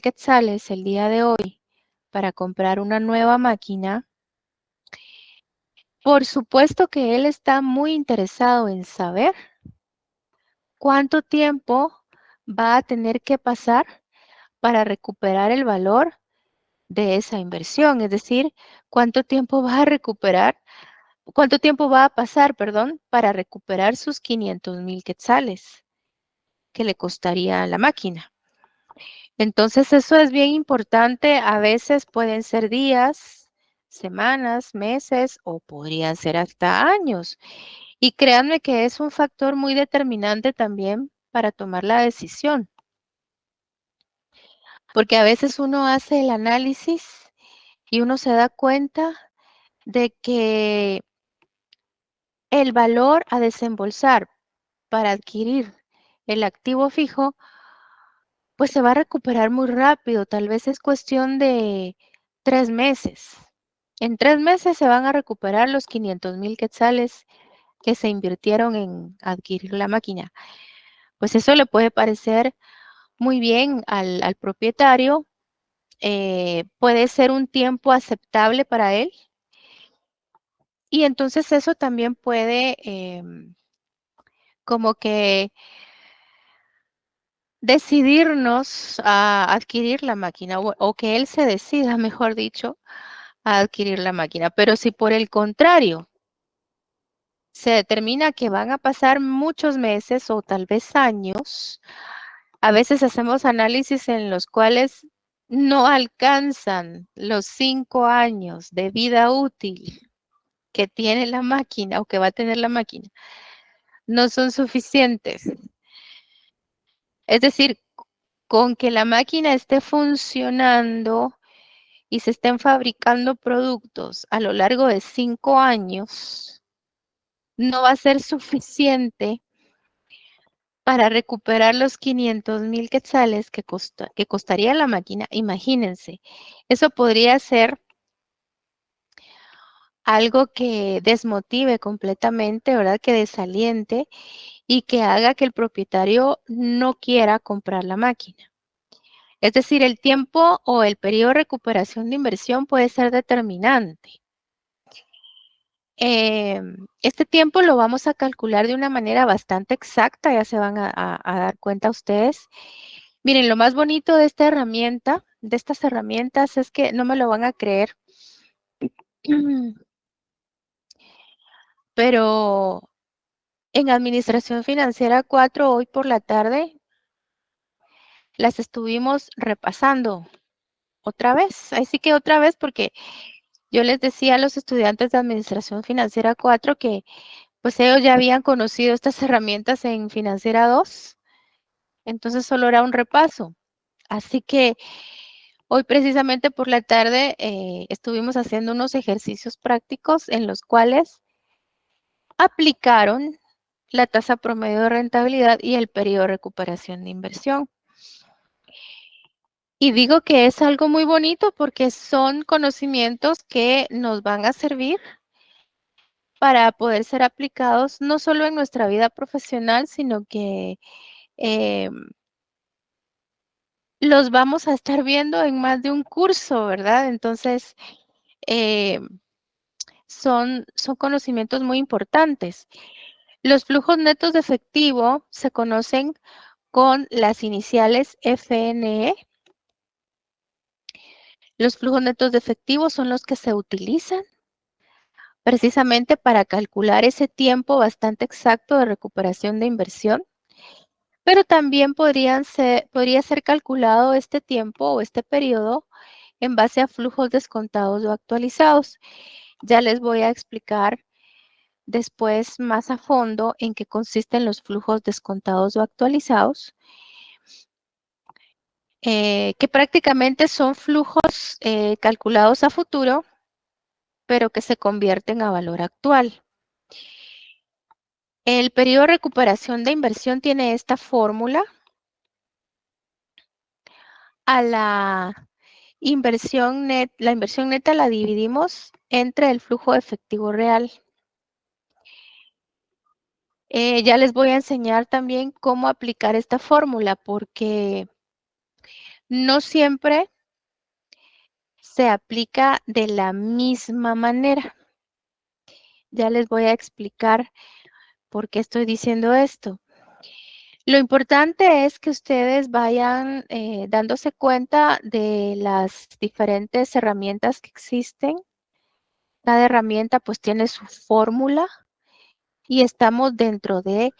quetzales el día de hoy para comprar una nueva máquina, por supuesto que él está muy interesado en saber cuánto tiempo va a tener que pasar para recuperar el valor de esa inversión, es decir, cuánto tiempo va a recuperar, cuánto tiempo va a pasar, perdón, para recuperar sus 500,000 quetzales que le costaría la máquina. Entonces, eso es bien importante. A veces pueden ser días, semanas, meses o podrían ser hasta años. Y créanme que es un factor muy determinante también para tomar la decisión, porque a veces uno hace el análisis y uno se da cuenta de que el valor a desembolsar para adquirir el activo fijo, pues se va a recuperar muy rápido. Tal vez es cuestión de 3 meses. En 3 meses se van a recuperar los 500,000 quetzales que se invirtieron en adquirir la máquina. Pues eso le puede parecer muy bien al propietario. Puede ser un tiempo aceptable para él. Y entonces eso también puede como que decidirnos a adquirir la máquina o que él se decida, mejor dicho, a adquirir la máquina. Pero si por el contrario se determina que van a pasar muchos meses o tal vez años, a veces hacemos análisis en los cuales no alcanzan los 5 años de vida útil que tiene la máquina o que va a tener la máquina, no son suficientes. Es decir, con que la máquina esté funcionando y se estén fabricando productos a lo largo de 5 años, no va a ser suficiente para recuperar los 500,000 quetzales que costaría la máquina. Imagínense, eso podría ser algo que desmotive completamente, ¿verdad? Que desaliente y que haga que el propietario no quiera comprar la máquina. Es decir, el tiempo o el periodo de recuperación de inversión puede ser determinante. Este tiempo lo vamos a calcular de una manera bastante exacta, ya se van a dar cuenta ustedes. Miren, lo más bonito de esta herramienta, de estas herramientas, es que no me lo van a creer, pero en Administración Financiera 4 hoy por la tarde las estuvimos repasando otra vez. Así que otra vez porque yo les decía a los estudiantes de Administración Financiera 4 que pues ellos ya habían conocido estas herramientas en Financiera 2, entonces solo era un repaso. Así que hoy precisamente por la tarde estuvimos haciendo unos ejercicios prácticos en los cuales aplicaron la tasa promedio de rentabilidad y el periodo de recuperación de inversión. Y digo que es algo muy bonito porque son conocimientos que nos van a servir para poder ser aplicados no solo en nuestra vida profesional, sino que eh, los vamos a estar viendo en más de un curso, ¿verdad? Entonces, eh, son conocimientos muy importantes. Los flujos netos de efectivo se conocen con las iniciales FNE. Los flujos netos de efectivo son los que se utilizan precisamente para calcular ese tiempo bastante exacto de recuperación de inversión, pero también podría ser calculado este tiempo o este periodo en base a flujos descontados o actualizados. Ya les voy a explicar después más a fondo en qué consisten los flujos descontados o actualizados, que prácticamente son flujos calculados a futuro, pero que se convierten a valor actual. El periodo de recuperación de inversión tiene esta fórmula. A la inversión neta la dividimos entre el flujo efectivo real. Ya les voy a enseñar también cómo aplicar esta fórmula, porque no siempre se aplica de la misma manera. Ya les voy a explicar por qué estoy diciendo esto. Lo importante es que ustedes vayan dándose cuenta de las diferentes herramientas que existen. Cada herramienta pues tiene su fórmula y estamos dentro de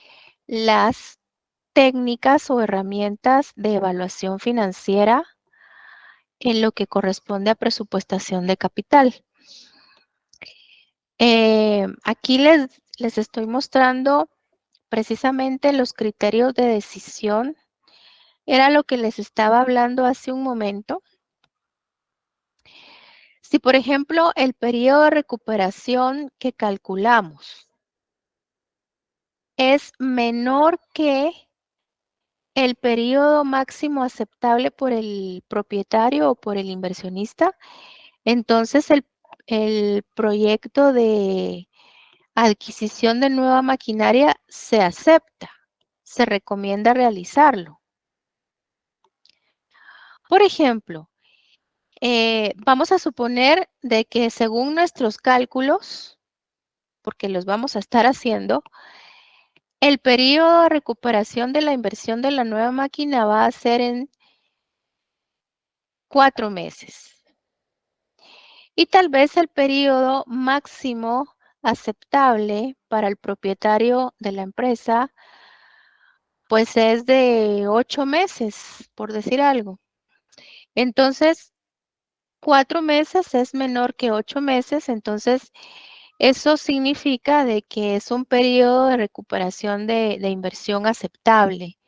las técnicas o herramientas de evaluación financiera en lo que corresponde a presupuestación de capital. Aquí les estoy mostrando precisamente los criterios de decisión. Era lo que les estaba hablando hace un momento. Si, por ejemplo, el periodo de recuperación que calculamos es menor que el periodo máximo aceptable por el propietario o por el inversionista, entonces el proyecto de adquisición de nueva maquinaria se acepta, se recomienda realizarlo. Por ejemplo, vamos a suponer de que según nuestros cálculos, porque los vamos a estar haciendo, el periodo de recuperación de la inversión de la nueva máquina va a ser en 4 meses. Y tal vez el periodo máximo aceptable para el propietario de la empresa, pues es de 8 meses, por decir algo. Entonces, 4 meses es menor que 8 meses, entonces eso significa de que es un periodo de recuperación de inversión aceptable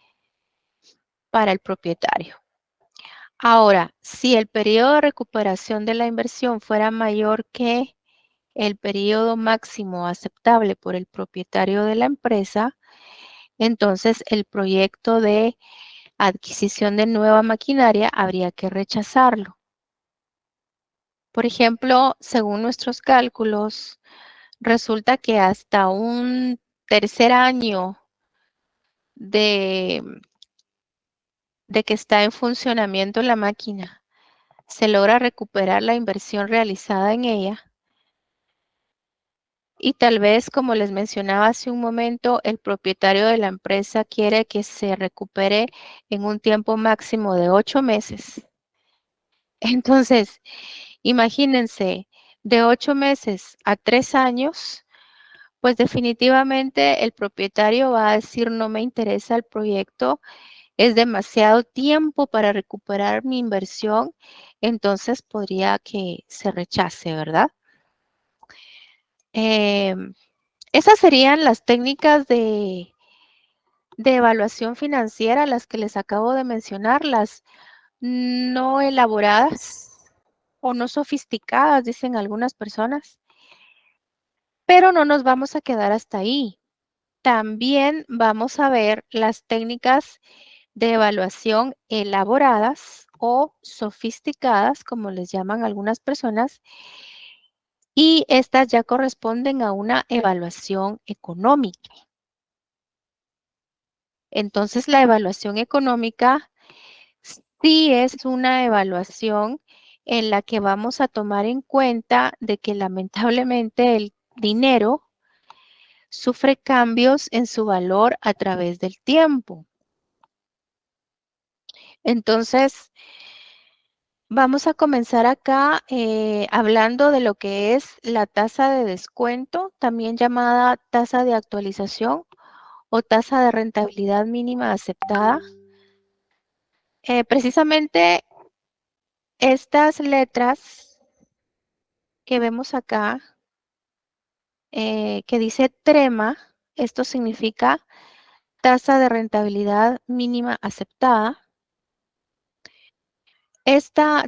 para el propietario. Ahora, si el periodo de recuperación de la inversión fuera mayor que el periodo máximo aceptable por el propietario de la empresa, entonces el proyecto de adquisición de nueva maquinaria habría que rechazarlo. Por ejemplo, según nuestros cálculos, resulta que hasta un tercer año de, de que está en funcionamiento la máquina, se logra recuperar la inversión realizada en ella. Y tal vez, como les mencionaba hace un momento, el propietario de la empresa quiere que se recupere en un tiempo máximo de 8 meses. Entonces, imagínense, de 8 meses a 3 años, pues definitivamente el propietario va a decir, no me interesa el proyecto, es demasiado tiempo para recuperar mi inversión, entonces podría que se rechace, ¿verdad? Esas serían las técnicas de evaluación financiera, las que les acabo de mencionar, las no elaboradas o no sofisticadas, dicen algunas personas. Pero no nos vamos a quedar hasta ahí. También vamos a ver las técnicas de evaluación elaboradas o sofisticadas, como les llaman algunas personas, y estas ya corresponden a una evaluación económica. Entonces, la evaluación económica sí es una evaluación en la que vamos a tomar en cuenta de que lamentablemente el dinero sufre cambios en su valor a través del tiempo. Entonces, vamos a comenzar acá hablando de lo que es la tasa de descuento, también llamada tasa de actualización o tasa de rentabilidad mínima aceptada. Precisamente estas letras que vemos acá, que dice TREMA, esto significa tasa de rentabilidad mínima aceptada. Esta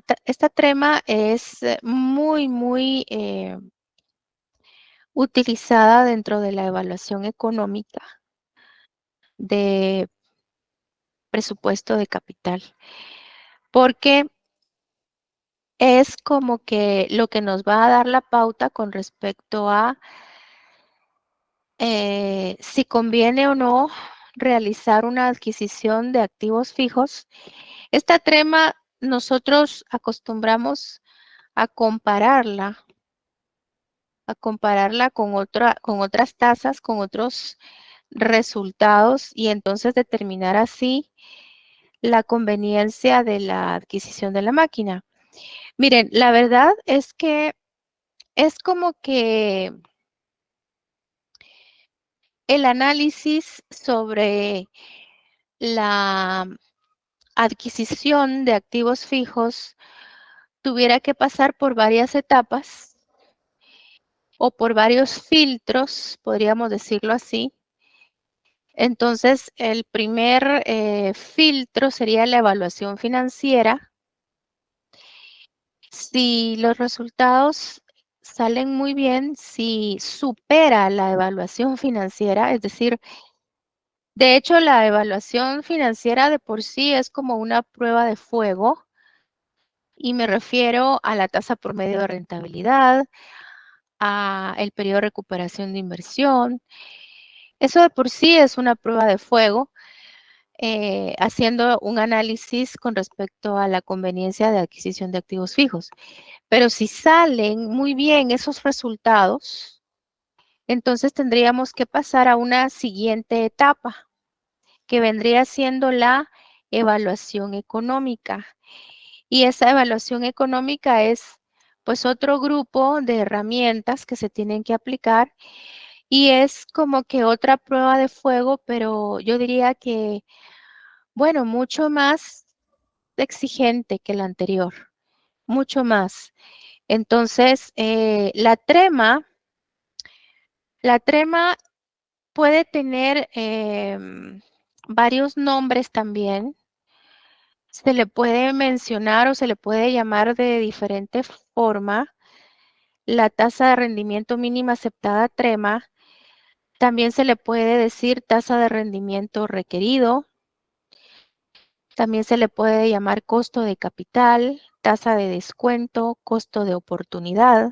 trema es muy utilizada dentro de la evaluación económica de presupuesto de capital, porque es como que lo que nos va a dar la pauta con respecto a si conviene o no realizar una adquisición de activos fijos. Esta trema nosotros acostumbramos a compararla con otras tasas, con otros resultados y entonces determinar así la conveniencia de la adquisición de la máquina. Miren, la verdad es que es como que el análisis sobre la adquisición de activos fijos tuviera que pasar por varias etapas o por varios filtros, podríamos decirlo así. Entonces, el primer filtro sería la evaluación financiera. Si los resultados salen muy bien, si supera la evaluación financiera, es decir, de hecho, la evaluación financiera de por sí es como una prueba de fuego y me refiero a la tasa promedio de rentabilidad, a el periodo de recuperación de inversión. Eso de por sí es una prueba de fuego, haciendo un análisis con respecto a la conveniencia de adquisición de activos fijos. Pero si salen muy bien esos resultados, entonces tendríamos que pasar a una siguiente etapa, que vendría siendo la evaluación económica. Y esa evaluación económica es pues otro grupo de herramientas que se tienen que aplicar y es como que otra prueba de fuego, pero yo diría que, bueno, mucho más exigente que la anterior, mucho más. Entonces, la trema puede tener varios nombres también. Se le puede mencionar o se le puede llamar de diferente forma. La tasa de rendimiento mínima aceptada TREMA. También se le puede decir tasa de rendimiento requerido. También se le puede llamar costo de capital, tasa de descuento, costo de oportunidad.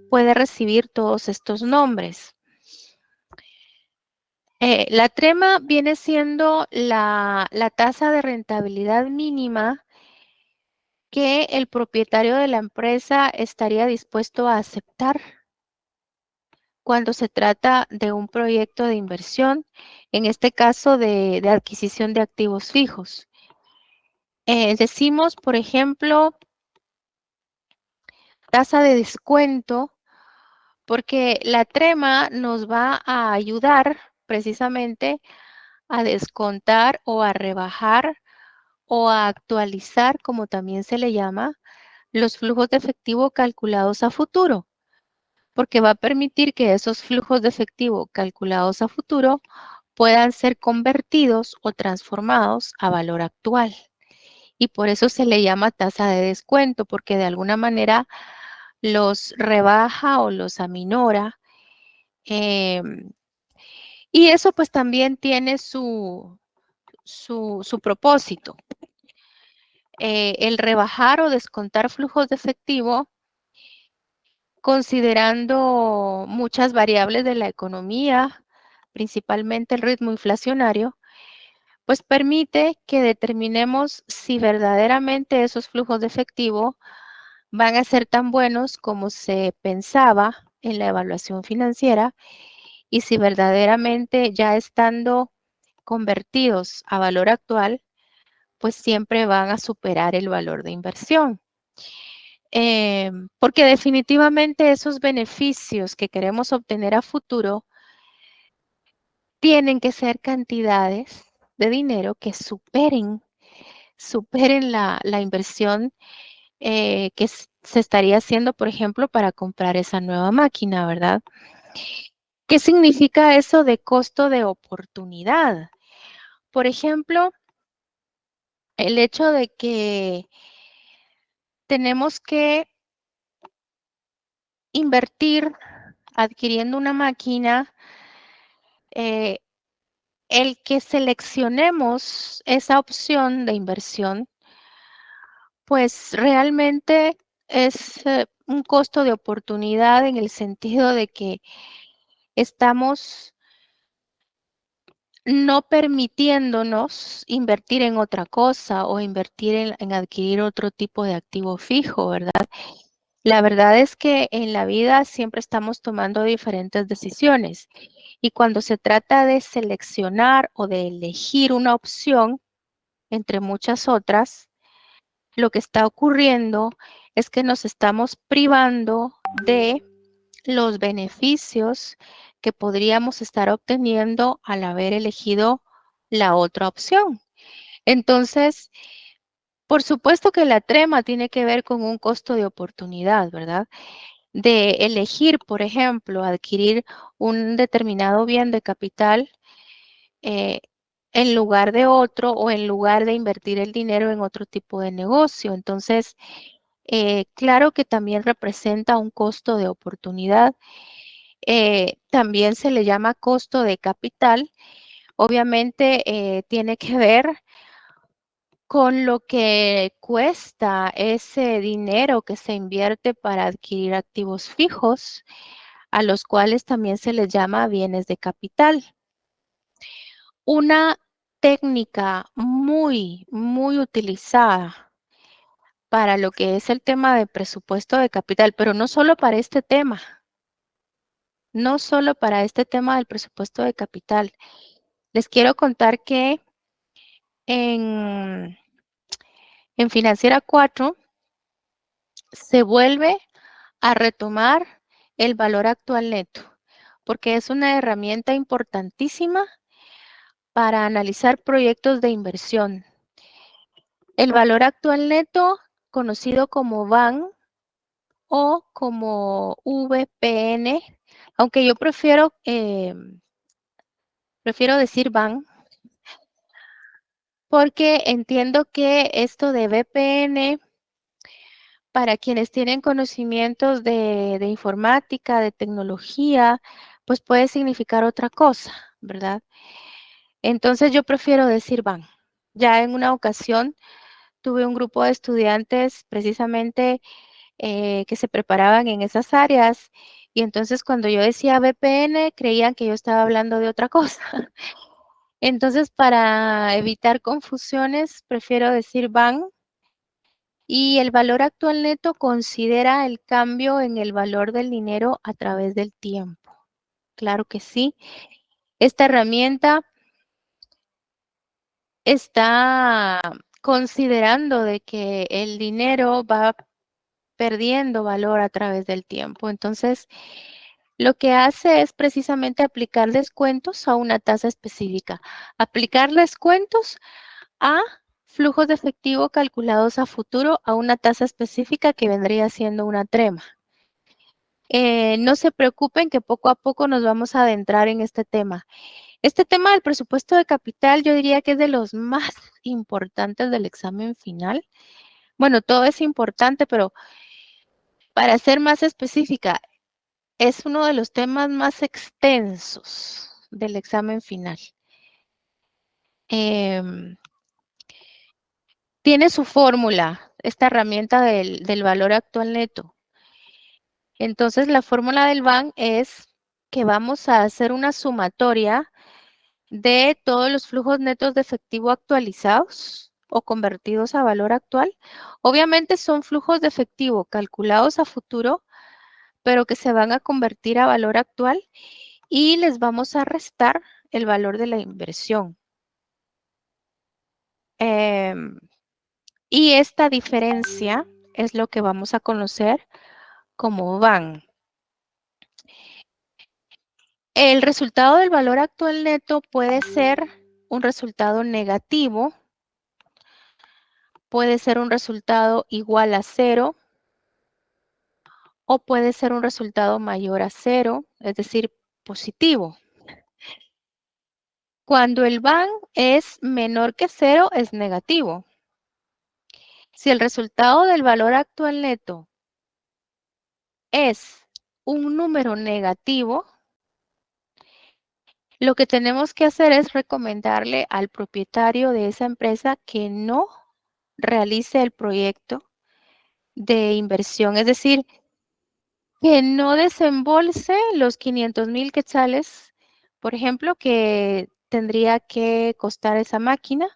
Puede recibir todos estos nombres. La TREMA viene siendo la tasa de rentabilidad mínima que el propietario de la empresa estaría dispuesto a aceptar cuando se trata de un proyecto de inversión, en este caso de adquisición de activos fijos. Decimos, por ejemplo, tasa de descuento, porque la trema nos va a ayudar precisamente a descontar o a rebajar o a actualizar, como también se le llama, los flujos de efectivo calculados a futuro, porque va a permitir que esos flujos de efectivo calculados a futuro puedan ser convertidos o transformados a valor actual. Y por eso se le llama tasa de descuento, porque de alguna manera los rebaja o los aminora. Y eso pues también tiene su propósito. El rebajar o descontar flujos de efectivo considerando muchas variables de la economía, principalmente el ritmo inflacionario, pues permite que determinemos si verdaderamente esos flujos de efectivo van a ser tan buenos como se pensaba en la evaluación financiera y si verdaderamente ya estando convertidos a valor actual, pues siempre van a superar el valor de inversión. Porque definitivamente esos beneficios que queremos obtener a futuro tienen que ser cantidades de dinero que superen la inversión que se estaría haciendo, por ejemplo, para comprar esa nueva máquina, ¿verdad? ¿Qué significa eso de costo de oportunidad? Por ejemplo, el hecho de que tenemos que invertir adquiriendo una máquina, eh, el que seleccionemos esa opción de inversión, pues realmente es un costo de oportunidad en el sentido de que estamos no permitiéndonos invertir en otra cosa o invertir en adquirir otro tipo de activo fijo, ¿verdad? La verdad es que en la vida siempre estamos tomando diferentes decisiones y cuando se trata de seleccionar o de elegir una opción entre muchas otras, lo que está ocurriendo es que nos estamos privando de los beneficios que podríamos estar obteniendo al haber elegido la otra opción. Entonces, por supuesto que la trema tiene que ver con un costo de oportunidad, ¿verdad? De elegir, por ejemplo, adquirir un determinado bien de capital eh, en lugar de otro o en lugar de invertir el dinero en otro tipo de negocio. Entonces, claro que también representa un costo de oportunidad. También se le llama costo de capital. Obviamente tiene que ver con lo que cuesta ese dinero que se invierte para adquirir activos fijos, a los cuales también se les llama bienes de capital. Una técnica muy utilizada para lo que es el tema de presupuesto de capital, pero no solo para este tema, no solo para este tema del presupuesto de capital. Les quiero contar que en, en Financiera 4 se vuelve a retomar el valor actual neto, porque es una herramienta importantísima para analizar proyectos de inversión. El valor actual neto, conocido como VAN o como VPN, aunque yo prefiero decir VAN, porque entiendo que esto de VPN, para quienes tienen conocimientos de informática, de tecnología, pues puede significar otra cosa, ¿verdad? Entonces yo prefiero decir VAN. Ya en una ocasión tuve un grupo de estudiantes precisamente que se preparaban en esas áreas y entonces cuando yo decía VPN creían que yo estaba hablando de otra cosa. Entonces para evitar confusiones prefiero decir VAN y el valor actual neto considera el cambio en el valor del dinero a través del tiempo. Claro que sí. Esta herramienta está considerando de que el dinero va perdiendo valor a través del tiempo. Entonces, lo que hace es precisamente aplicar descuentos a una tasa específica. Aplicar descuentos a flujos de efectivo calculados a futuro a una tasa específica que vendría siendo una trema. No se preocupen que poco a poco nos vamos a adentrar en este tema. Este tema del presupuesto de capital yo diría que es de los más importantes del examen final. Bueno, todo es importante, pero para ser más específica, es uno de los temas más extensos del examen final. Tiene su fórmula, esta herramienta del valor actual neto. Entonces, la fórmula del BAN es que vamos a hacer una sumatoria de todos los flujos netos de efectivo actualizados o convertidos a valor actual. Obviamente son flujos de efectivo calculados a futuro, pero que se van a convertir a valor actual y les vamos a restar el valor de la inversión. Y esta diferencia es lo que vamos a conocer como VAN. El resultado del valor actual neto puede ser un resultado negativo, puede ser un resultado igual a 0 o puede ser un resultado mayor a 0, es decir, positivo. Cuando el VAN es menor que 0, es negativo. Si el resultado del valor actual neto es un número negativo, lo que tenemos que hacer es recomendarle al propietario de esa empresa que no realice el proyecto de inversión, es decir, que no desembolse los 500,000 quetzales, por ejemplo, que tendría que costar esa máquina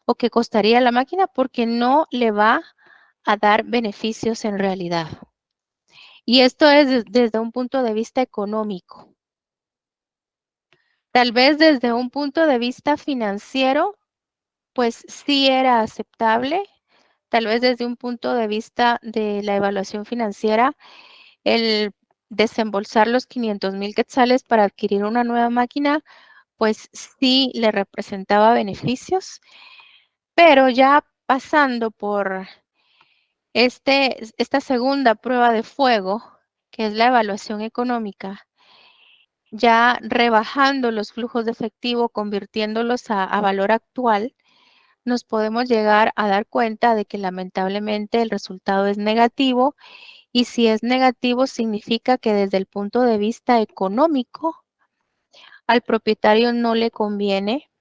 o que costaría la máquina porque no le va a dar beneficios en realidad. Y esto es desde un punto de vista económico. Tal vez desde un punto de vista financiero, pues sí era aceptable. Tal vez desde un punto de vista de la evaluación financiera, el desembolsar los 500,000 quetzales para adquirir una nueva máquina, pues sí le representaba beneficios, pero ya pasando por esta segunda prueba de fuego, que es la evaluación económica, ya rebajando los flujos de efectivo, convirtiéndolos a valor actual, nos podemos llegar a dar cuenta de que lamentablemente el resultado es negativo, y si es negativo significa que desde el punto de vista económico al propietario no le conviene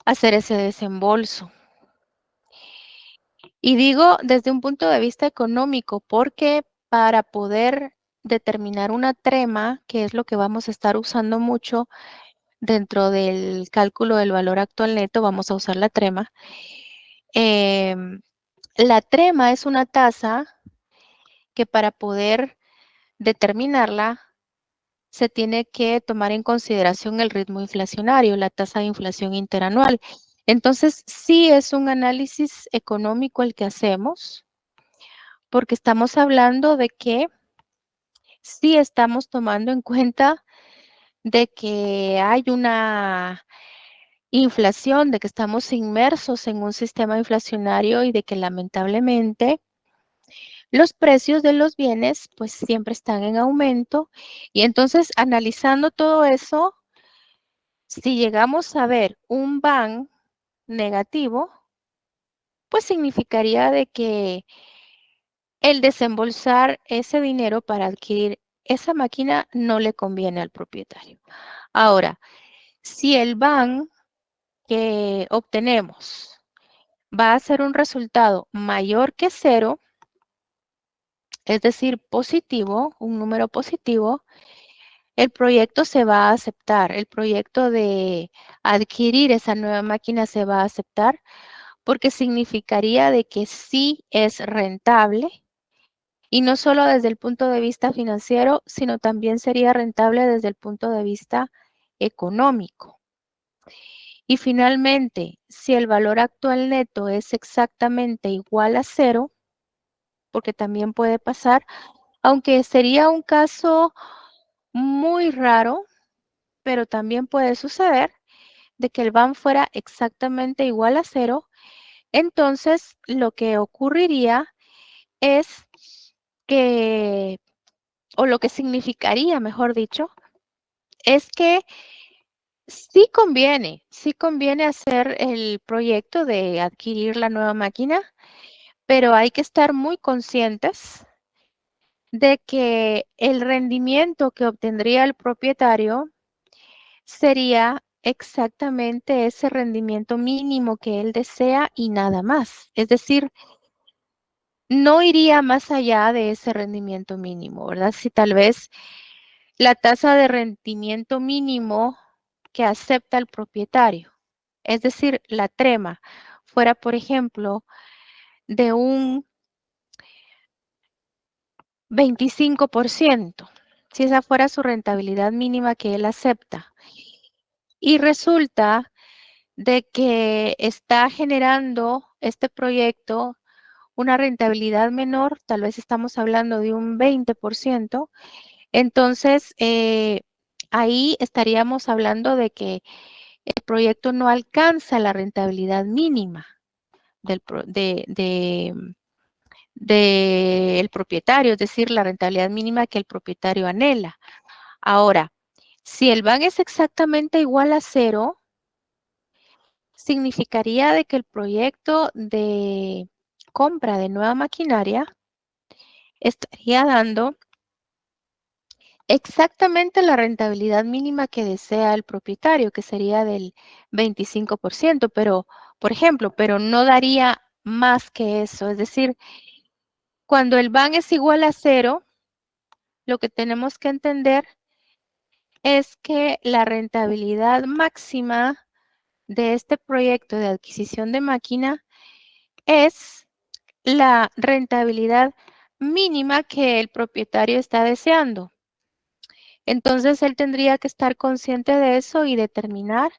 hacer ese desembolso. Y digo desde un punto de vista económico porque para poder determinar una trema, que es lo que vamos a estar usando mucho dentro del cálculo del valor actual neto, vamos a usar la trema. La trema es una tasa que para poder determinarla se tiene que tomar en consideración el ritmo inflacionario, la tasa de inflación interanual. Entonces, sí es un análisis económico el que hacemos, porque estamos hablando de que sí estamos tomando en cuenta de que hay una inflación, de que estamos inmersos en un sistema inflacionario y de que lamentablemente los precios de los bienes pues siempre están en aumento. Y entonces, analizando todo eso, si llegamos a ver un BAN negativo, pues significaría de que el desembolsar ese dinero para adquirir esa máquina no le conviene al propietario. Ahora, si el BAN que obtenemos va a ser un resultado mayor que 0, es decir, positivo, un número positivo, el proyecto se va a aceptar, el proyecto de adquirir esa nueva máquina se va a aceptar porque significaría de que sí es rentable y no solo desde el punto de vista financiero, sino también sería rentable desde el punto de vista económico. Y finalmente, si el valor actual neto es exactamente igual a 0, porque también puede pasar, aunque sería un caso muy raro, pero también puede suceder de que el BAN fuera exactamente igual a 0, entonces lo que ocurriría es que, o lo que significaría, mejor dicho, es que sí conviene hacer el proyecto de adquirir la nueva máquina, pero hay que estar muy conscientes de que el rendimiento que obtendría el propietario sería exactamente ese rendimiento mínimo que él desea y nada más. Es decir, no iría más allá de ese rendimiento mínimo, ¿verdad? Si tal vez la tasa de rendimiento mínimo que acepta el propietario, es decir, la trema, fuera, por ejemplo, de un 25%, si esa fuera su rentabilidad mínima que él acepta, y resulta de que está generando este proyecto una rentabilidad menor, tal vez estamos hablando de un 20%, entonces ahí estaríamos hablando de que el proyecto no alcanza la rentabilidad mínima del propietario, es decir, la rentabilidad mínima que el propietario anhela. Ahora, si el BAN es exactamente igual a 0, significaría de que el proyecto de compra de nueva maquinaria estaría dando exactamente la rentabilidad mínima que desea el propietario, que sería del 25%, pero, por ejemplo, pero no daría más que eso. Es decir, cuando el BAN es igual a 0, lo que tenemos que entender es que la rentabilidad máxima de este proyecto de adquisición de máquina es la rentabilidad mínima que el propietario está deseando. Entonces, él tendría que estar consciente de eso y determinar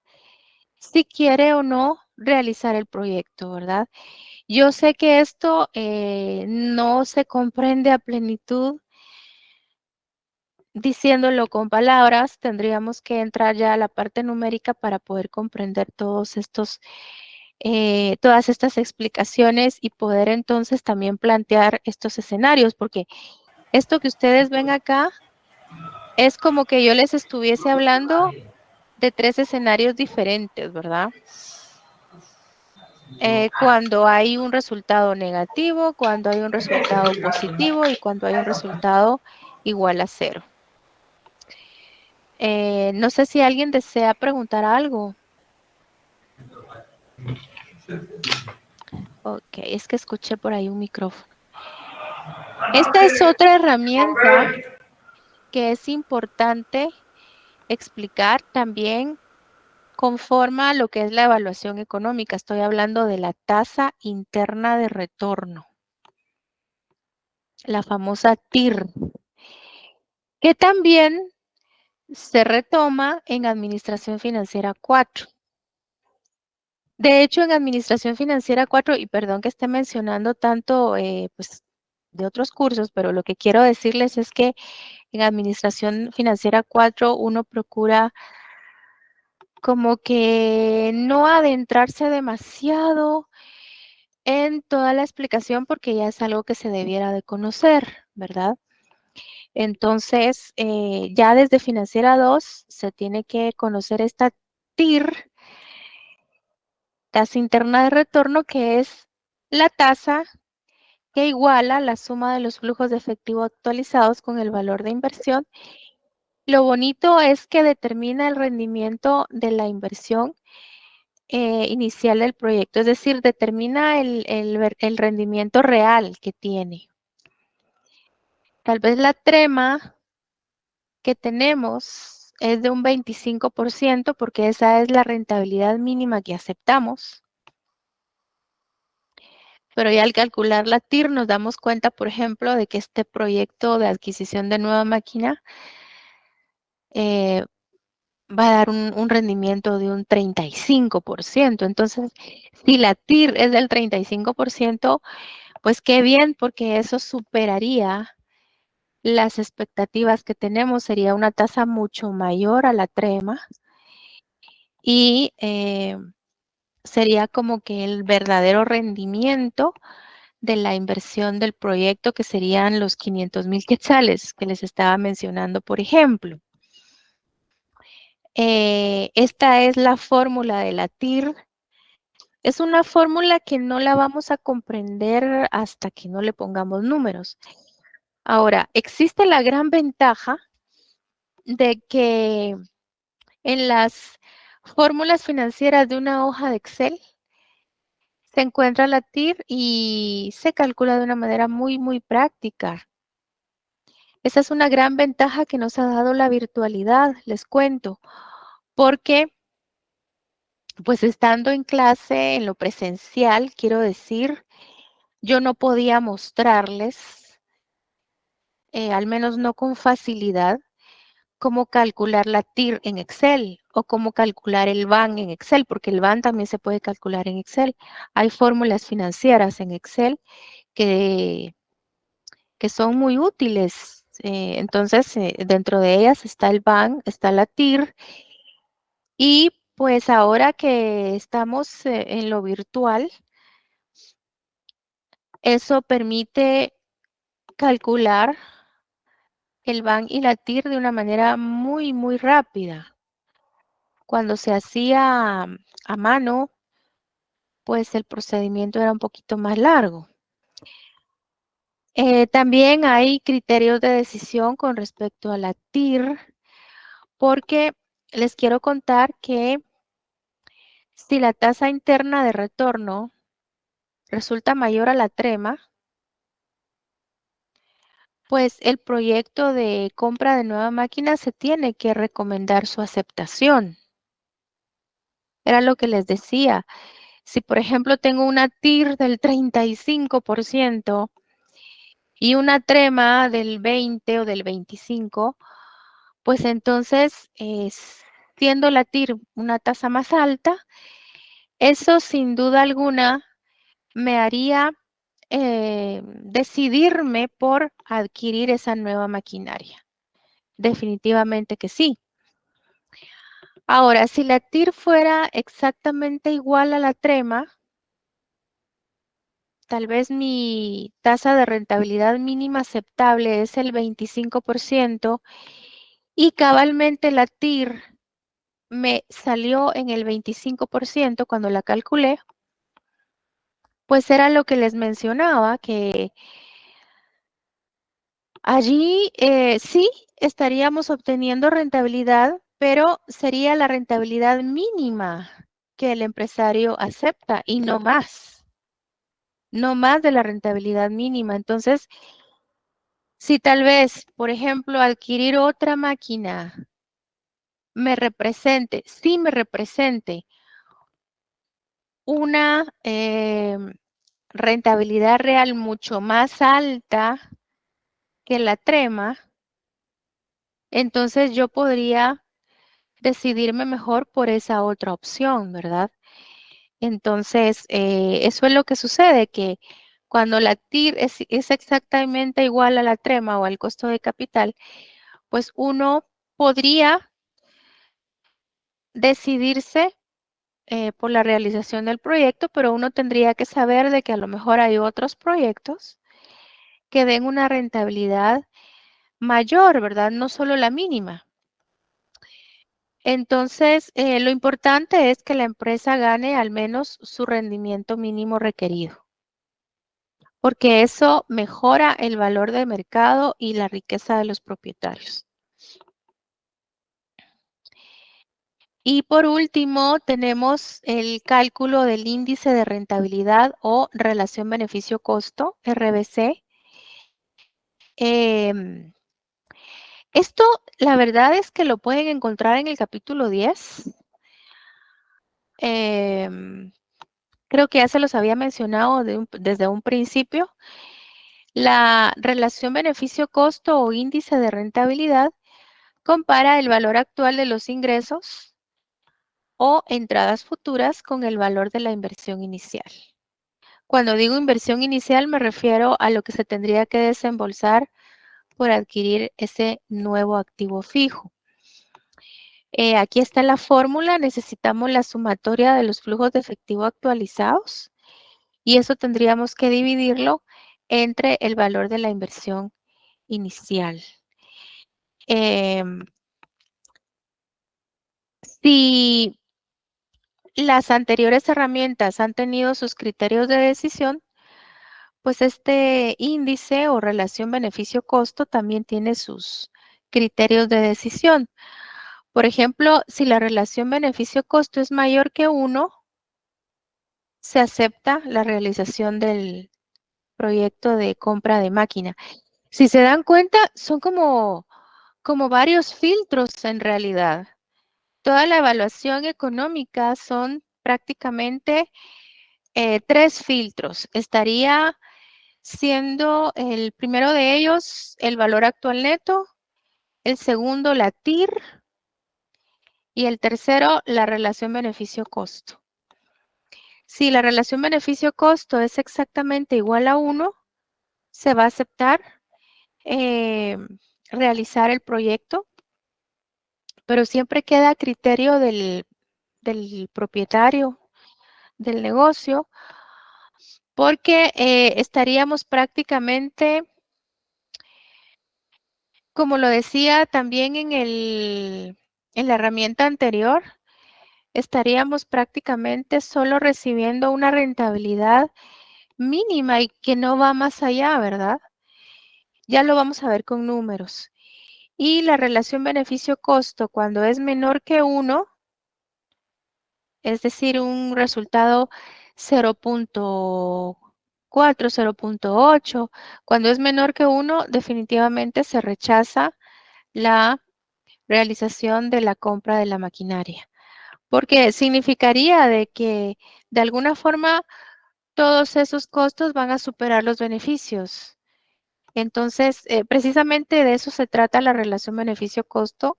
si quiere o no realizar el proyecto, ¿verdad? Yo sé que esto no se comprende a plenitud diciéndolo con palabras, tendríamos que entrar ya a la parte numérica para poder comprender todas estas explicaciones y poder entonces también plantear estos escenarios, porque esto que ustedes ven acá es como que yo les estuviese hablando de 3 escenarios diferentes, ¿verdad? Cuando hay un resultado negativo, cuando hay un resultado positivo y cuando hay un resultado igual a 0. No sé si alguien desea preguntar algo. Ok, es que escuché por ahí un micrófono. Esta es otra herramienta que es importante explicar también conforma a lo que es la evaluación económica. Estoy hablando de la tasa interna de retorno, la famosa TIR, que también se retoma en Administración Financiera 4. De hecho, en Administración Financiera 4, y perdón que esté mencionando tanto pues, de otros cursos, pero lo que quiero decirles es que en Administración Financiera 4 uno procura como que no adentrarse demasiado en toda la explicación porque ya es algo que se debiera de conocer, ¿verdad? Entonces, ya desde Financiera 2 se tiene que conocer esta TIR, tasa interna de retorno, que es la tasa que iguala la suma de los flujos de efectivo actualizados con el valor de inversión. Lo bonito es que determina el rendimiento de la inversión inicial del proyecto, es decir, determina el rendimiento real que tiene. Tal vez la trema que tenemos es de un 25% porque esa es la rentabilidad mínima que aceptamos. Pero ya al calcular la TIR nos damos cuenta, por ejemplo, de que este proyecto de adquisición de nueva máquina va a dar un rendimiento de un 35%. Entonces, si la TIR es del 35%, pues qué bien, porque eso superaría las expectativas que tenemos, sería una tasa mucho mayor a la trema y sería como que el verdadero rendimiento de la inversión del proyecto, que serían los 500,000 quetzales que les estaba mencionando, por ejemplo. Esta es la fórmula de la TIR. Es una fórmula que no la vamos a comprender hasta que no le pongamos números. Ahora, existe la gran ventaja de que en las fórmulas financieras de una hoja de Excel se encuentra la TIR y se calcula de una manera muy, muy práctica. Esa es una gran ventaja que nos ha dado la virtualidad, les cuento, porque pues estando en clase, en lo presencial, quiero decir, yo no podía mostrarles, al menos no con facilidad, cómo calcular la TIR en Excel o cómo calcular el BAN en Excel, porque el BAN también se puede calcular en Excel. Hay fórmulas financieras en Excel que, que son muy útiles. Entonces, dentro de ellas está el BAN, está la TIR y pues ahora que estamos en lo virtual, eso permite calcular el BAN y la TIR de una manera muy, muy rápida. Cuando se hacía a mano, pues el procedimiento era un poquito más largo. También hay criterios de decisión con respecto a la TIR, porque les quiero contar que si la tasa interna de retorno resulta mayor a la trema, pues el proyecto de compra de nueva máquina se tiene que recomendar su aceptación. Era lo que les decía. Si, por ejemplo, tengo una TIR del 35% y una trema del 20 o del 25, pues entonces, siendo la TIR una tasa más alta, eso sin duda alguna me haría decidirme por adquirir esa nueva maquinaria. Definitivamente que sí. Ahora, si la TIR fuera exactamente igual a la trema, tal vez mi tasa de rentabilidad mínima aceptable es el 25% y cabalmente la TIR me salió en el 25% cuando la calculé, pues era lo que les mencionaba, que allí sí estaríamos obteniendo rentabilidad, pero sería la rentabilidad mínima que el empresario acepta y no más de la rentabilidad mínima. Entonces, si tal vez, por ejemplo, adquirir otra máquina sí me represente una rentabilidad real mucho más alta que la trema, entonces yo podría decidirme mejor por esa otra opción, ¿verdad? Entonces, eso es lo que sucede, que cuando la TIR es exactamente igual a la trema o al costo de capital, pues uno podría decidirse por la realización del proyecto, pero uno tendría que saber de que a lo mejor hay otros proyectos que den una rentabilidad mayor, ¿verdad? No solo la mínima. Entonces, lo importante es que la empresa gane al menos su rendimiento mínimo requerido, porque eso mejora el valor de mercado y la riqueza de los propietarios. Y por último, tenemos el cálculo del índice de rentabilidad o relación beneficio-costo, RBC. Em, Esto, la verdad es que lo pueden encontrar en el capítulo 10. Em, Creo que ya se los había mencionado desde un principio. La relación beneficio-costo o índice de rentabilidad compara el valor actual de los ingresos o entradas futuras con el valor de la inversión inicial. Cuando digo inversión inicial me refiero a lo que se tendría que desembolsar por adquirir ese nuevo activo fijo. Aquí está la fórmula, necesitamos la sumatoria de los flujos de efectivo actualizados y eso tendríamos que dividirlo entre el valor de la inversión inicial. Si las anteriores herramientas han tenido sus criterios de decisión, pues este índice o relación beneficio-costo también tiene sus criterios de decisión. Por ejemplo, si la relación beneficio-costo es mayor que 1, se acepta la realización del proyecto de compra de máquina. Si se dan cuenta, son como varios filtros en realidad. Toda la evaluación económica son prácticamente 3 filtros. Estaría siendo el primero de ellos el valor actual neto, el segundo la TIR y el tercero la relación beneficio-costo. Si la relación beneficio-costo es exactamente igual a 1, se va a aceptar realizar el proyecto, pero siempre queda a criterio del propietario del negocio, porque estaríamos prácticamente, como lo decía también en la herramienta anterior, estaríamos prácticamente solo recibiendo una rentabilidad mínima y que no va más allá, ¿verdad? Ya lo vamos a ver con números. Y la relación beneficio-costo, cuando es menor que 1, es decir, un resultado 0. 0.4, 0.8. Cuando es menor que 1, definitivamente se rechaza la realización de la compra de la maquinaria, porque significaría de que de alguna forma todos esos costos van a superar los beneficios. Entonces, precisamente de eso se trata la relación beneficio-costo,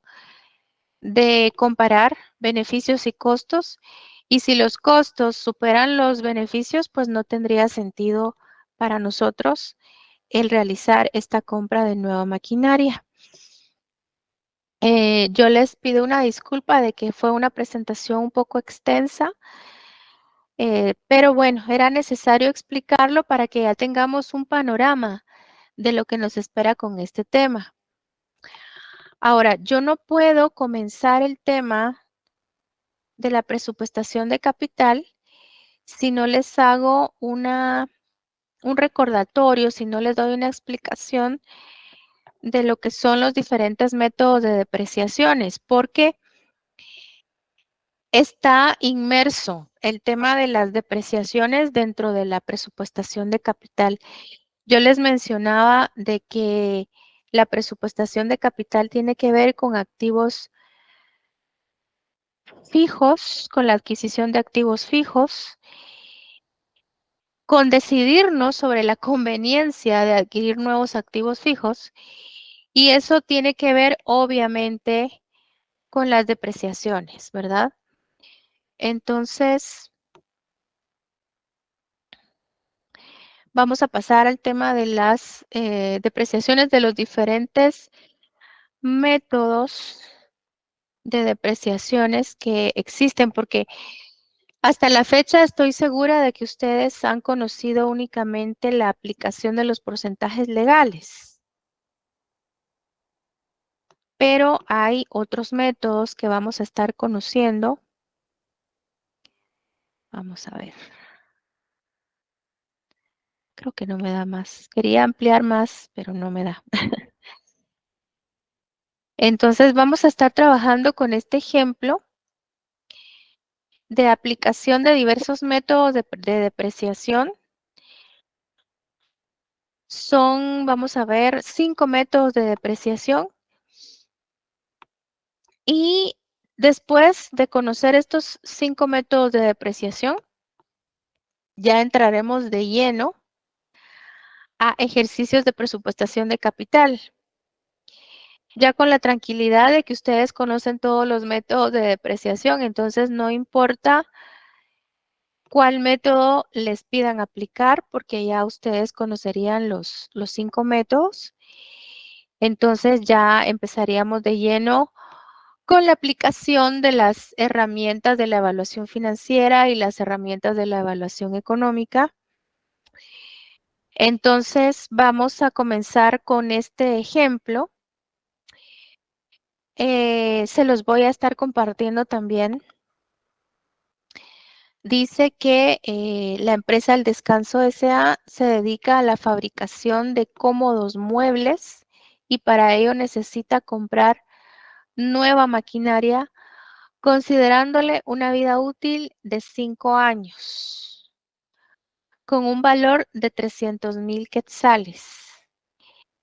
de comparar beneficios y costos. Y si los costos superan los beneficios, pues no tendría sentido para nosotros el realizar esta compra de nueva maquinaria. Yo les pido una disculpa de que fue una presentación un poco extensa, pero bueno, era necesario explicarlo para que ya tengamos un panorama de lo que nos espera con este tema. Ahora, yo no puedo comenzar el tema de la presupuestación de capital si no les hago un recordatorio, si no les doy una explicación de lo que son los diferentes métodos de depreciaciones, porque está inmerso el tema de las depreciaciones dentro de la presupuestación de capital. Yo les mencionaba de que la presupuestación de capital tiene que ver con activos fijos, con la adquisición de activos fijos, con decidirnos sobre la conveniencia de adquirir nuevos activos fijos, y eso tiene que ver obviamente con las depreciaciones, ¿verdad? Entonces, vamos a pasar al tema de las depreciaciones de los diferentes métodos de depreciaciones que existen, porque hasta la fecha estoy segura de que ustedes han conocido únicamente la aplicación de los porcentajes legales, pero hay otros métodos que vamos a estar conociendo. Vamos a ver. Creo que no me da más. Quería ampliar más, pero no me da. Entonces vamos a estar trabajando con este ejemplo de aplicación de diversos métodos de depreciación. Son, vamos a ver, 5 métodos de depreciación. Y después de conocer estos 5 métodos de depreciación, ya entraremos de lleno a ejercicios de presupuestación de capital. Ya con la tranquilidad de que ustedes conocen todos los métodos de depreciación, entonces no importa cuál método les pidan aplicar, porque ya ustedes conocerían los 5 métodos. Entonces ya empezaríamos de lleno con la aplicación de las herramientas de la evaluación financiera y las herramientas de la evaluación económica. Entonces vamos a comenzar con este ejemplo. Se los voy a estar compartiendo también. Dice que la empresa El Descanso S.A. se dedica a la fabricación de cómodos muebles y para ello necesita comprar nueva maquinaria considerándole una vida útil de 5 años con un valor de 300,000 quetzales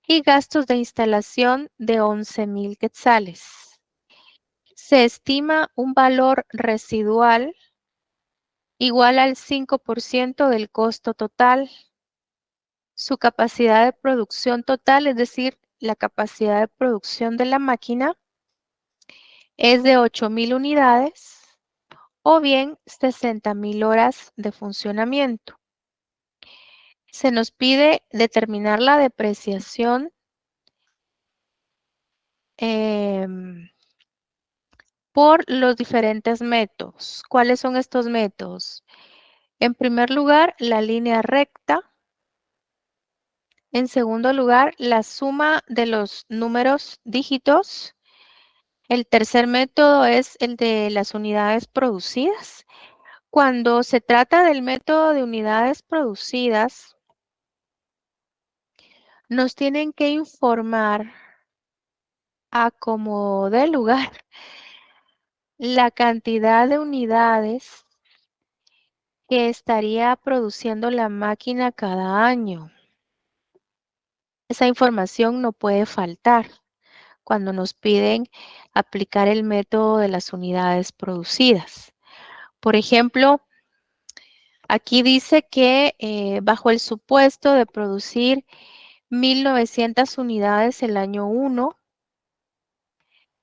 y gastos de instalación de 11,000 quetzales. Se estima un valor residual igual al 5% del costo total. Su capacidad de producción total, es decir, la capacidad de producción de la máquina, es de 8,000 unidades o bien 60,000 horas de funcionamiento. Se nos pide determinar la depreciación por los diferentes métodos. ¿Cuáles son estos métodos? En primer lugar, la línea recta. En segundo lugar, la suma de los números dígitos. El tercer método es el de las unidades producidas. Cuando se trata del método de unidades producidas, nos tienen que informar a como dé lugar la cantidad de unidades que estaría produciendo la máquina cada año. Esa información no puede faltar cuando nos piden aplicar el método de las unidades producidas. Por ejemplo, aquí dice que bajo el supuesto de producir 1.900 unidades el año 1,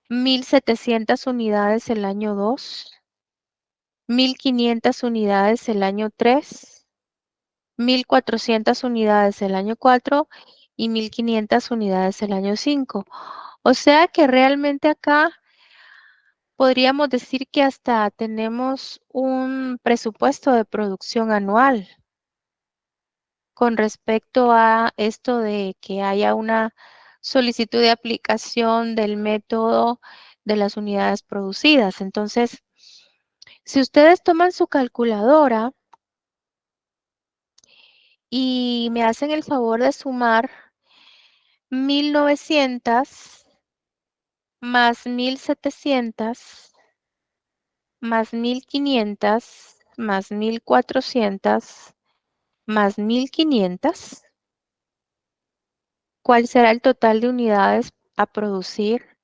1.700 unidades el año 2, 1.500 unidades el año 3, 1.400 unidades el año 4 y 1.500 unidades el año 5. O sea que realmente acá podríamos decir que hasta tenemos un presupuesto de producción anual con respecto a esto de que haya una solicitud de aplicación del método de las unidades producidas. Entonces, si ustedes toman su calculadora y me hacen el favor de sumar 1.900 más 1.700 más 1.500 más 1.400 más 1.500, ¿cuál será el total de unidades a producir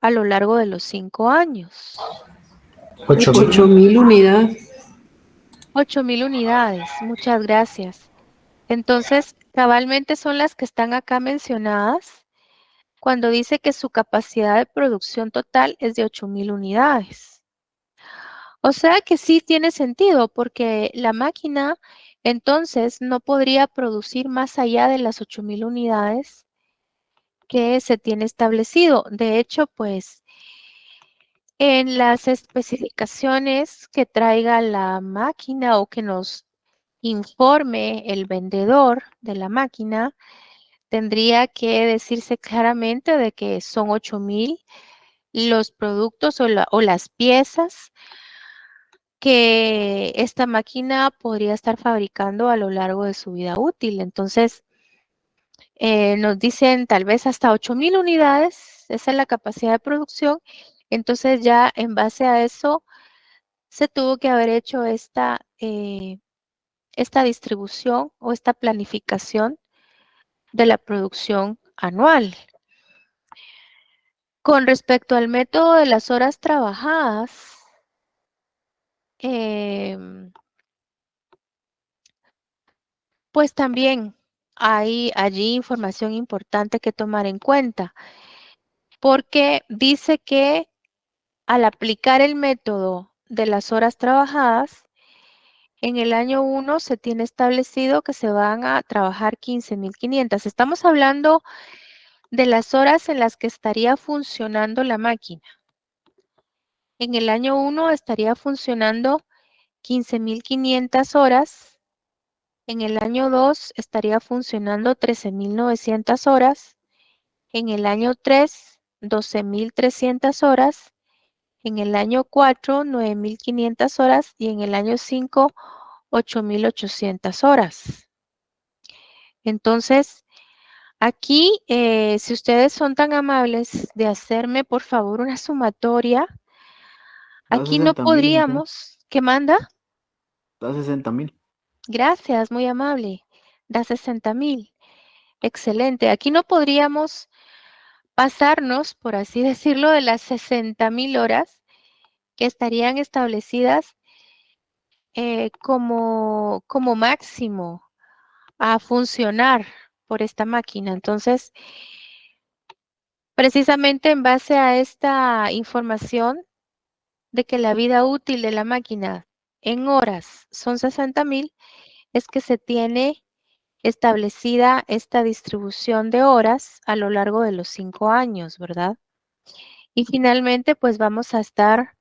a lo largo de los 5 años? 8.000. 8.000 unidades. 8.000 unidades, muchas gracias. Entonces, cabalmente son las que están acá mencionadas cuando dice que su capacidad de producción total es de 8.000 unidades. O sea que sí tiene sentido porque la máquina entonces no podría producir más allá de las 8.000 unidades que se tiene establecido. De hecho, pues en las especificaciones que traiga la máquina o que nos informe el vendedor de la máquina, tendría que decirse claramente de que son 8.000 los productos o las piezas que esta máquina podría estar fabricando a lo largo de su vida útil. Entonces, nos dicen tal vez hasta 8.000 unidades, esa es la capacidad de producción. Entonces ya en base a eso se tuvo que haber hecho esta distribución o esta planificación de la producción anual. Con respecto al método de las horas trabajadas, pues también hay allí información importante que tomar en cuenta, porque dice que al aplicar el método de las horas trabajadas, en el año 1 se tiene establecido que se van a trabajar 15.500. Estamos hablando de las horas en las que estaría funcionando la máquina. En el año 1 estaría funcionando 15.500 horas. En el año 2 estaría funcionando 13.900 horas. En el año 3, 12.300 horas. En el año 4, 9.500 horas. Y en el año 5, 8.800 horas. Entonces, aquí, si ustedes son tan amables de hacerme, por favor, una sumatoria. Da Aquí no 60.000, licenciada. podríamos. ¿Qué manda? Da 60.000. Gracias, muy amable. Da 60.000. Excelente. Aquí no podríamos pasarnos, por así decirlo, de las 60.000 horas que estarían establecidas como máximo a funcionar por esta máquina. Entonces, precisamente en base a esta información de que la vida útil de la máquina en horas son 60.000, es que se tiene establecida esta distribución de horas a lo largo de los 5 años, ¿verdad? Y finalmente, pues vamos a estar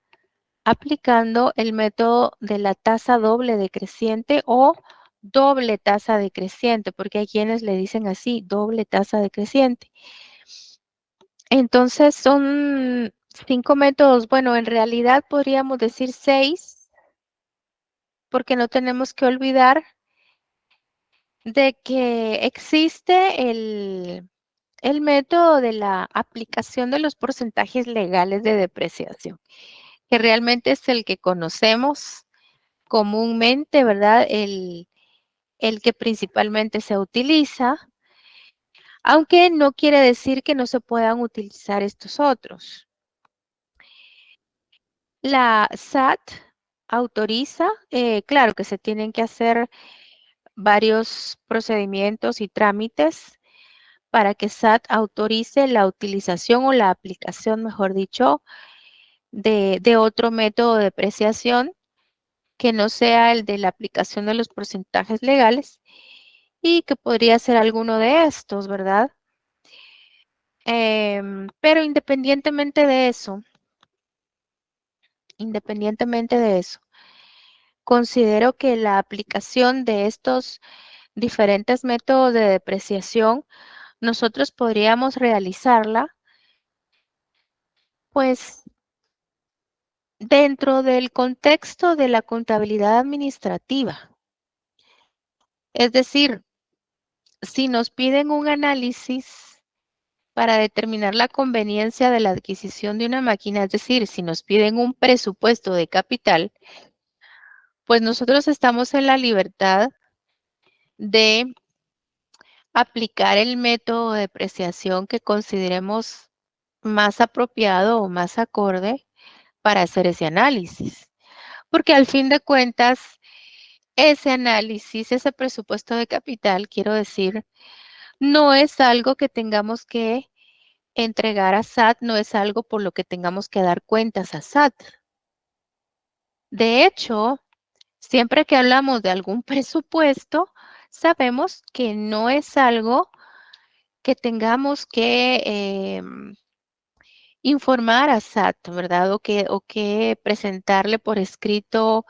aplicando el método de la tasa doble decreciente o doble tasa decreciente, porque hay quienes le dicen así, doble tasa decreciente. Entonces son 5 métodos, bueno, en realidad podríamos decir 6, porque no tenemos que olvidar de que existe el método de la aplicación de los porcentajes legales de depreciación, que realmente es el que conocemos comúnmente, ¿verdad? El que principalmente se utiliza, aunque no quiere decir que no se puedan utilizar estos otros. La SAT autoriza, claro que se tienen que hacer varios procedimientos y trámites para que SAT autorice la utilización o la aplicación, mejor dicho, de otro método de depreciación que no sea el de la aplicación de los porcentajes legales y que podría ser alguno de estos, ¿verdad? Pero independientemente de eso, considero que la aplicación de estos diferentes métodos de depreciación, nosotros podríamos realizarla, pues, dentro del contexto de la contabilidad administrativa. Es decir, si nos piden un análisis para determinar la conveniencia de la adquisición de una máquina, es decir, si nos piden un presupuesto de capital, pues nosotros estamos en la libertad de aplicar el método de depreciación que consideremos más apropiado o más acorde para hacer ese análisis. Porque al fin de cuentas, ese análisis, ese presupuesto de capital, quiero decir, no es algo que tengamos que entregar a SAT, no es algo por lo que tengamos que dar cuentas a SAT. De hecho, siempre que hablamos de algún presupuesto, sabemos que no es algo que tengamos que informar a SAT, ¿verdad? O que presentarle por escrito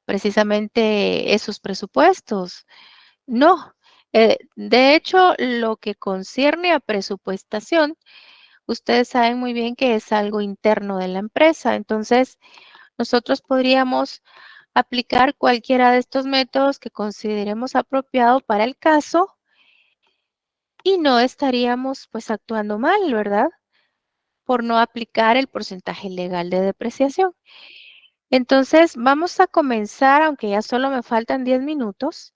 precisamente esos presupuestos. No. De hecho, lo que concierne a presupuestación, ustedes saben muy bien que es algo interno de la empresa. Entonces, nosotros podríamos aplicar cualquiera de estos métodos que consideremos apropiado para el caso y no estaríamos pues actuando mal, ¿verdad? Por no aplicar el porcentaje legal de depreciación. Entonces, vamos a comenzar, aunque ya solo me faltan 10 minutos,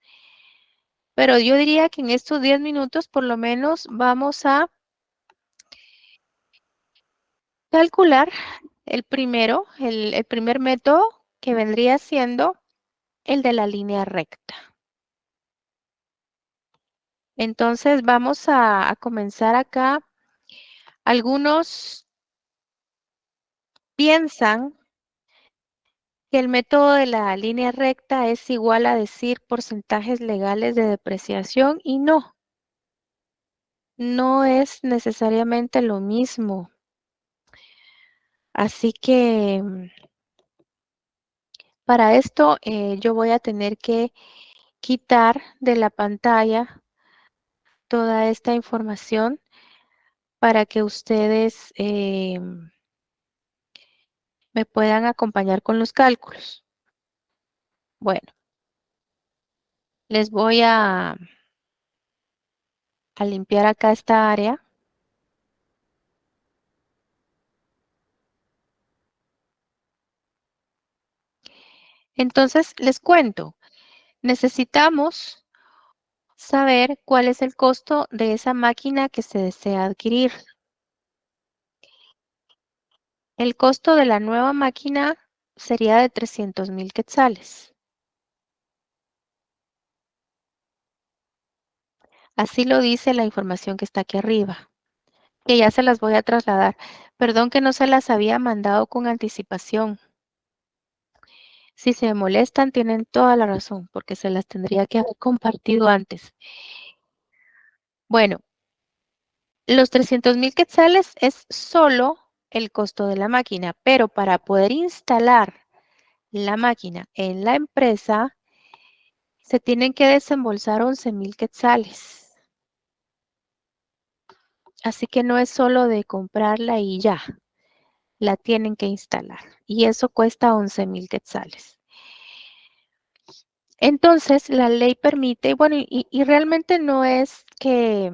pero yo diría que en estos 10 minutos por lo menos vamos a calcular el primer método que vendría siendo el de la línea recta. Entonces, vamos a comenzar acá. Algunos piensan que el método de la línea recta es igual a decir porcentajes legales de depreciación y no, no es necesariamente lo mismo. Así que para esto yo voy a tener que quitar de la pantalla toda esta información para que ustedes me puedan acompañar con los cálculos. Bueno, les voy a limpiar acá esta área. Entonces, les cuento, necesitamos saber cuál es el costo de esa máquina que se desea adquirir. El costo de la nueva máquina sería de 300,000 quetzales. Así lo dice la información que está aquí arriba, que ya se las voy a trasladar. Perdón que no se las había mandado con anticipación. Si se molestan, tienen toda la razón, porque se las tendría que haber compartido antes. Bueno, los 300,000 quetzales es solo el costo de la máquina, pero para poder instalar la máquina en la empresa, se tienen que desembolsar 11,000 quetzales. Así que no es solo de comprarla y ya, la tienen que instalar. Y eso cuesta 11,000 quetzales. Entonces, la ley permite, bueno, y realmente no es que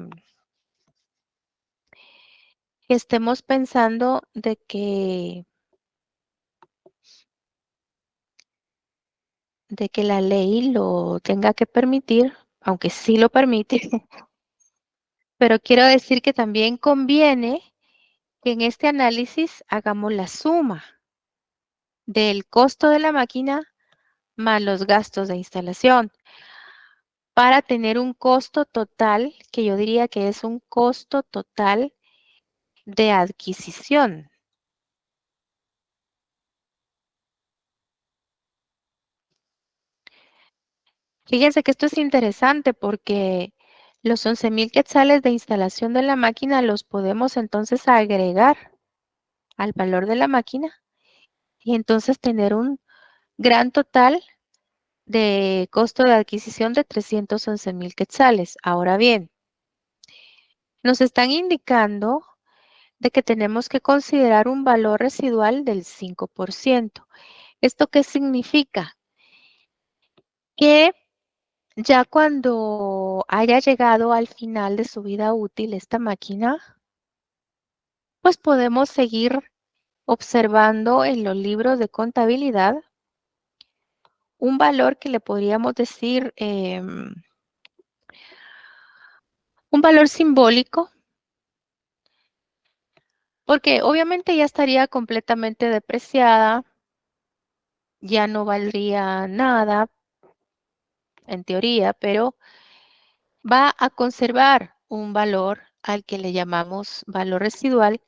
estemos pensando de que la ley lo tenga que permitir, aunque sí lo permite, pero quiero decir que también conviene que en este análisis hagamos la suma del costo de la máquina más los gastos de instalación para tener un costo total, que yo diría que es un costo total de adquisición. Fíjense que esto es interesante porque los 11,000 quetzales de instalación de la máquina los podemos entonces agregar al valor de la máquina y entonces tener un gran total de costo de adquisición de 311,000 quetzales. Ahora bien, nos están indicando de que tenemos que considerar un valor residual del 5%. ¿Esto qué significa? Que ya cuando haya llegado al final de su vida útil esta máquina, pues podemos seguir observando en los libros de contabilidad un valor que le podríamos decir un valor simbólico, porque obviamente ya estaría completamente depreciada, ya no valdría nada en teoría, pero va a conservar un valor al que le llamamos valor residual,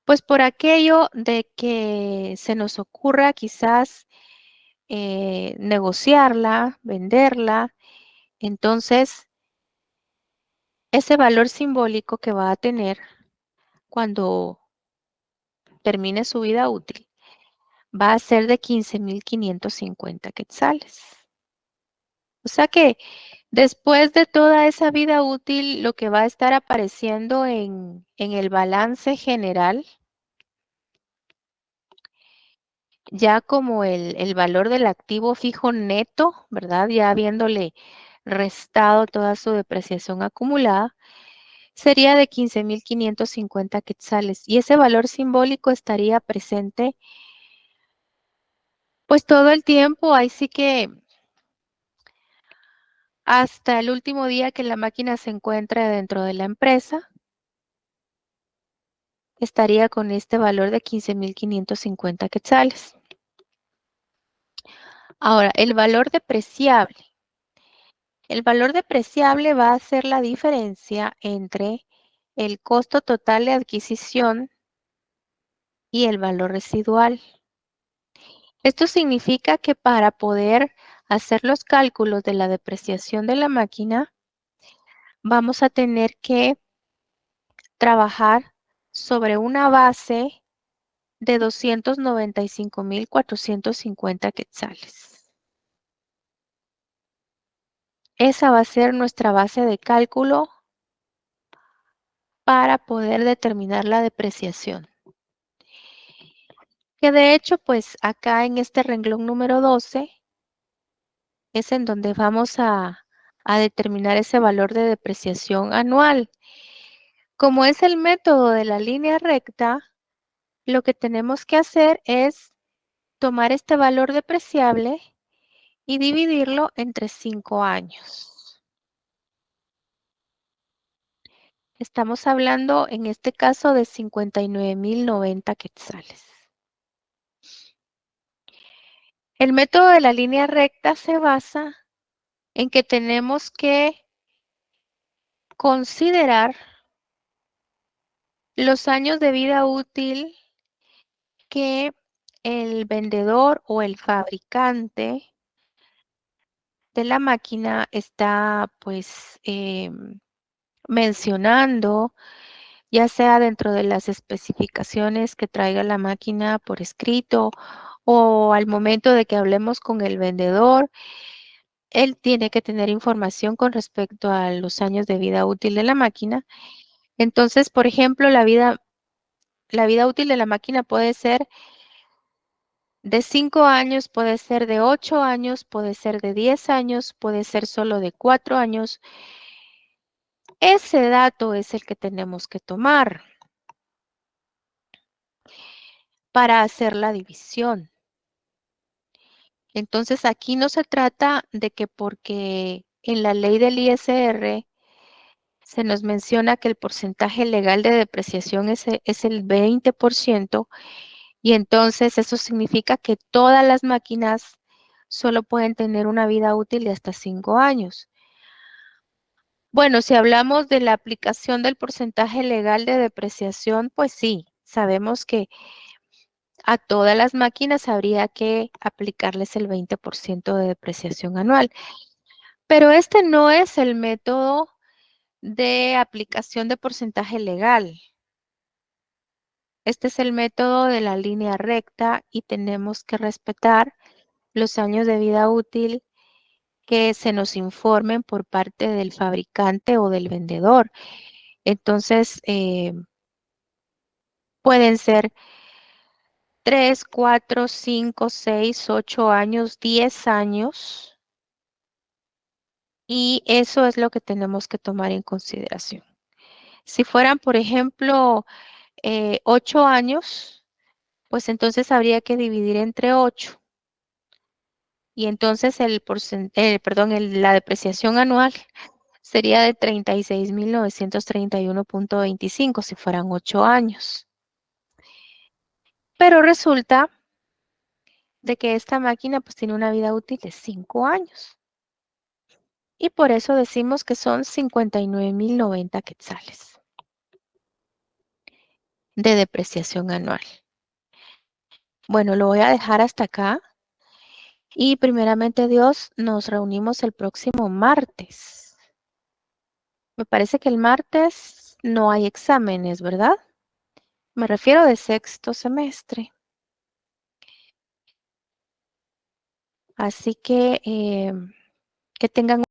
pues por aquello de que se nos ocurra quizás negociarla, venderla. Entonces, ese valor simbólico que va a tener cuando termine su vida útil va a ser de 15,550 quetzales. O sea que después de toda esa vida útil, lo que va a estar apareciendo en el balance general, ya como el valor del activo fijo neto, ¿verdad? Ya habiéndole restado toda su depreciación acumulada, sería de 15,550 quetzales. Y ese valor simbólico estaría presente pues todo el tiempo, ahí sí que hasta el último día que la máquina se encuentre dentro de la empresa, estaría con este valor de 15,550 quetzales. Ahora, el valor depreciable. El valor depreciable va a ser la diferencia entre el costo total de adquisición y el valor residual. Esto significa que para poder hacer los cálculos de la depreciación de la máquina, vamos a tener que trabajar sobre una base de 295,450 quetzales. Esa va a ser nuestra base de cálculo para poder determinar la depreciación. Que de hecho, pues acá en este renglón número 12 es en donde vamos a determinar ese valor de depreciación anual. Como es el método de la línea recta, lo que tenemos que hacer es tomar este valor depreciable y dividirlo entre 5 años. Estamos hablando en este caso de 59,090 quetzales. El método de la línea recta se basa en que tenemos que considerar los años de vida útil que el vendedor o el fabricante de la máquina está pues mencionando, ya sea dentro de las especificaciones que traiga la máquina por escrito o al momento de que hablemos con el vendedor, él tiene que tener información con respecto a los años de vida útil de la máquina. Entonces, por ejemplo, la vida útil de la máquina puede ser de 5 años, puede ser de 8 años, puede ser de 10 años, puede ser solo de 4 años. Ese dato es el que tenemos que tomar para hacer la división. Entonces aquí no se trata de que porque en la ley del ISR se nos menciona que el porcentaje legal de depreciación es el 20%, y entonces eso significa que todas las máquinas solo pueden tener una vida útil de hasta 5 años. Bueno, si hablamos de la aplicación del porcentaje legal de depreciación, pues sí, sabemos que a todas las máquinas habría que aplicarles el 20% de depreciación anual. Pero este no es el método de aplicación de porcentaje legal. Este es el método de la línea recta y tenemos que respetar los años de vida útil que se nos informen por parte del fabricante o del vendedor. Entonces, pueden ser 3, 4, 5, 6, 8 años, 10 años, y eso es lo que tenemos que tomar en consideración. Si fueran, por ejemplo, 8 años, pues entonces habría que dividir entre 8. Y entonces la depreciación anual sería de 36.931.25 si fueran 8 años. Pero resulta de que esta máquina pues tiene una vida útil de 5 años. Y por eso decimos que son 59.090 quetzales de depreciación anual. Bueno, lo voy a dejar hasta acá. Y primeramente Dios, nos reunimos el próximo martes. Me parece que el martes no hay exámenes, ¿verdad? Me refiero de sexto semestre. Así que tengan